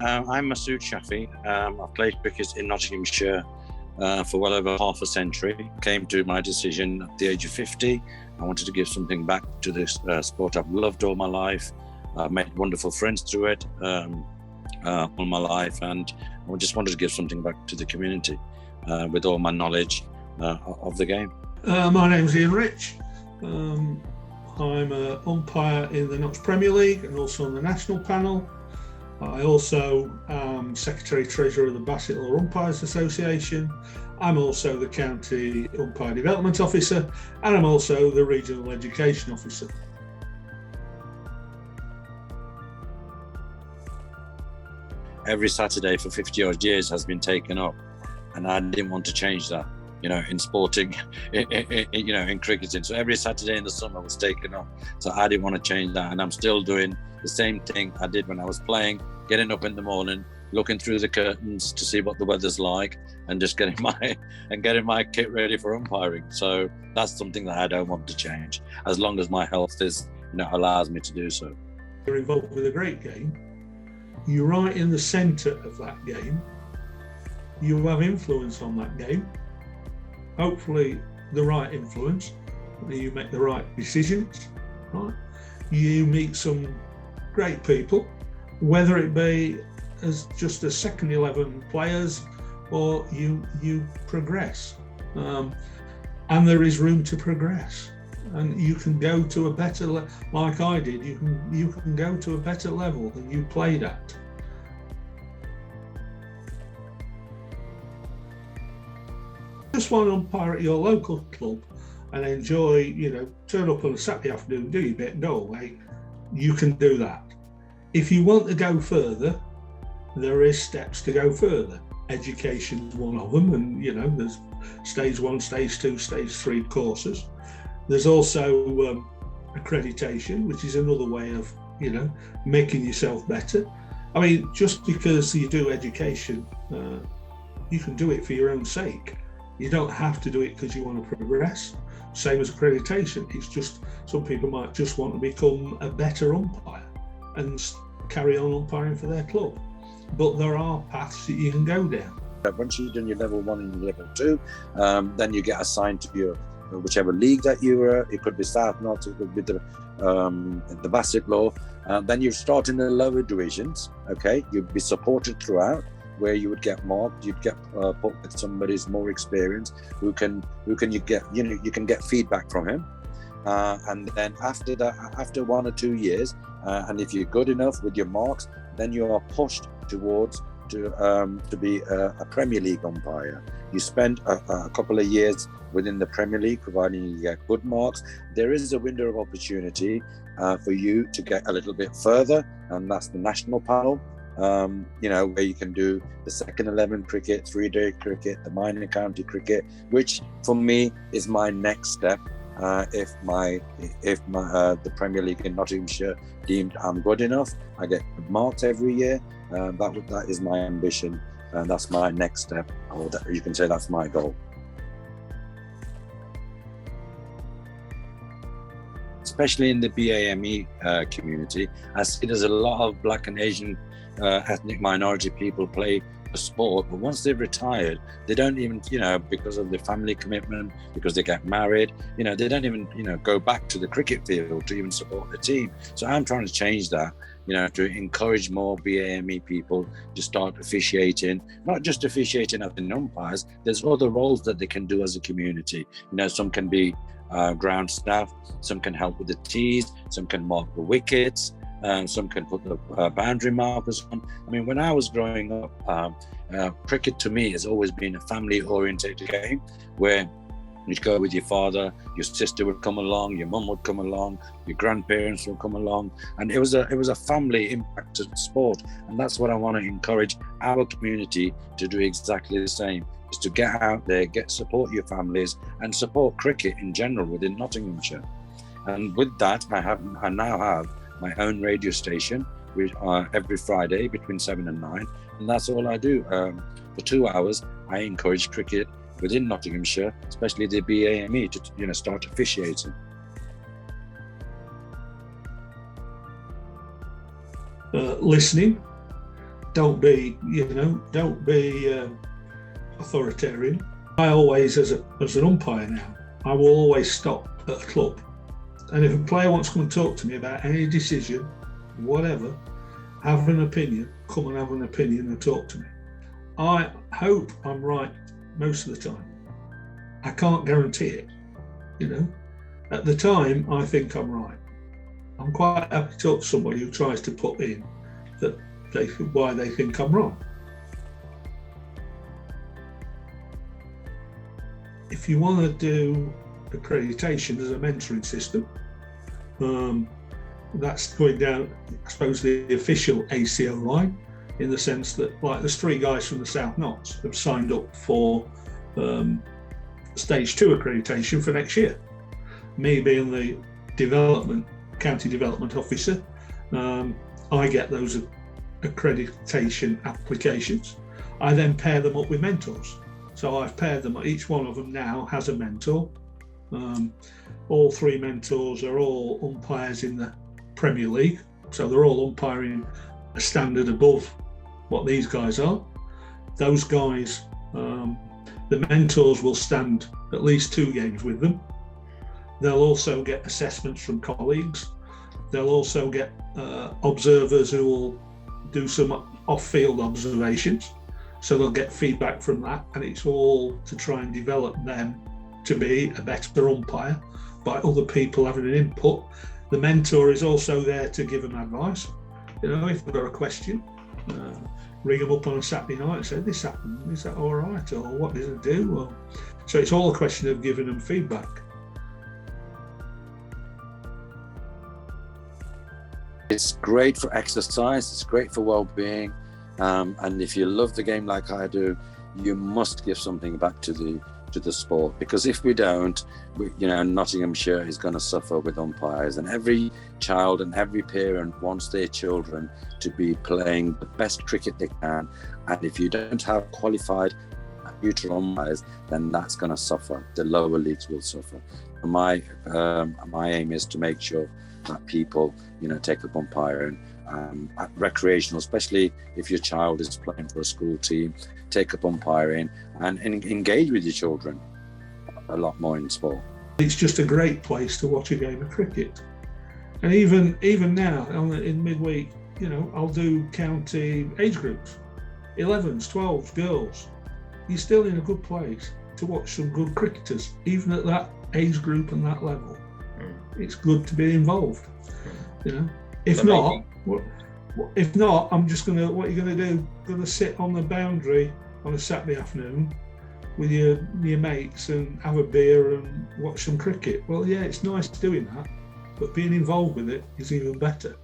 I'm Masood Shafi. I've played cricket in Nottinghamshire for well over half a century. Came to my decision at the age of 50. I wanted to give something back to this sport I've loved all my life. I've made wonderful friends through it all my life, and I just wanted to give something back to the community with all my knowledge of the game. My name's Ian Rich. I'm an umpire in the Notts Premier League and also on the national panel. I also am Secretary-Treasurer of the Bassett Law Umpires Association. I'm also the County Umpire Development Officer, and I'm also the Regional Education Officer. Every Saturday for 50 odd years has been taken up, and I didn't want to change that, in sporting, in cricketing. So every Saturday in the summer was taken up. So I didn't want to change that, and I'm still doing the same thing I did when I was playing, getting up in the morning, looking through the curtains to see what the weather's like, and just getting my kit ready for umpiring. So that's something that I don't want to change, as long as my health allows me to do so. You're involved with a great game. You're right in the centre of that game. You have influence on that game. Hopefully the right influence. You make the right decisions, right? You meet some great people, whether it be as just as second 11 players or you progress. And there is room to progress. And you can go to a better level, like I did. You can go to a better level than you played at. Just want to umpire at your local club and enjoy, turn up on a Saturday afternoon, do your bit and go away. You can do that. If you want to go further, there is steps to go further. Education is one of them, and there's stage 1, stage 2, stage 3 courses. There's also accreditation, which is another way of, making yourself better. I mean, just because you do education, you can do it for your own sake. You don't have to do it because you want to progress. Same as accreditation. It's just some people might just want to become a better umpire and carry on umpiring for their club. But there are paths that you can go down. Once you've done your level 1 and your level 2, then you get assigned to your whichever league that you were. It could be South North, it could be the Bassett Law. Then you start in the lower divisions. Okay, you'd be supported throughout, where you would get marked. You'd get put with somebody who's more experienced, you can get feedback from him. And then after that, after 1 or 2 years, and if you're good enough with your marks, then you are pushed towards to be a Premier League umpire. You spend a couple of years within the Premier League, providing you get good marks. There is a window of opportunity for you to get a little bit further, and that's the national panel. Where you can do the second 11 cricket, 3-day cricket, the minor county cricket, which for me is my next step. If the Premier League in Nottinghamshire deemed I'm good enough, I get good marks every year. That is my ambition, and that's my next step, or you can say that's my goal. Especially in the BAME community, I see there's a lot of Black and Asian ethnic minority people play the sport, but once they've retired, they don't even, because of the family commitment, because they get married, they don't even, go back to the cricket field to even support the team. So I'm trying to change that, to encourage more BAME people to start officiating, not just officiating as in umpires. There's other roles that they can do as a community. Some can be ground staff, some can help with the tees, some can mark the wickets, some can put the boundary markers on. I mean, when I was growing up, cricket to me has always been a family-oriented game, where you'd go with your father, your sister would come along, your mum would come along, your grandparents would come along, and it was a family impacted sport. And that's what I want to encourage our community to do exactly the same, is to get out there, support your families, and support cricket in general within Nottinghamshire. And with that, I now have my own radio station, which every Friday between 7 and 9, and that's all I do. For 2 hours, I encourage cricket within Nottinghamshire, especially the BAME, to start officiating. Listening, don't be authoritarian. I always, as an umpire now, I will always stop at a club, and if a player wants to come and talk to me about any decision, whatever, have an opinion, come and have an opinion and talk to me. I hope I'm right most of the time. I can't guarantee it, At the time, I think I'm right. I'm quite happy to talk to somebody who tries to put in that why they think I'm wrong. If you want to do accreditation, there's a mentoring system. That's going down, I suppose, the official ACO line, in the sense that, like, there's 3 guys from the South Notts have signed up for stage 2 accreditation for next year. Me being the county development officer, I get those accreditation applications. I then pair them up with mentors. So I've paired them, each one of them now has a mentor. All 3 mentors are all umpires in the Premier League. So they're all umpiring a standard above what these guys are. Those guys, the mentors will stand at least 2 games with them. They'll also get assessments from colleagues. They'll also get observers who will do some off-field observations. So they'll get feedback from that, and it's all to try and develop them to be a better umpire by other people having an input. The mentor is also there to give them advice. If they've got a question, ring them up on a Saturday night and say, this happened, is that all right? Or what does it do? So it's all a question of giving them feedback. It's great for exercise, it's great for well-being, and if you love the game like I do, you must give something back to the sport, because if we don't, Nottinghamshire is going to suffer with umpires, and every child and every parent wants their children to be playing the best cricket they can, and if you don't have qualified neutral umpires, then that's going to suffer. The lower leagues will suffer. And my aim is to make sure that people take up umpiring at recreational, especially if your child is playing for a school team. Take up umpiring and engage with your children a lot more in sport. It's just a great place to watch a game of cricket. And even now in midweek, I'll do county age groups, 11s, 12s, girls. You're still in a good place to watch some good cricketers, even at that age group and that level. It's good to be involved. If not, I'm just what are you going to do? Going to sit on the boundary on a Saturday afternoon with your mates and have a beer and watch some cricket? Well, yeah, it's nice doing that, but being involved with it is even better.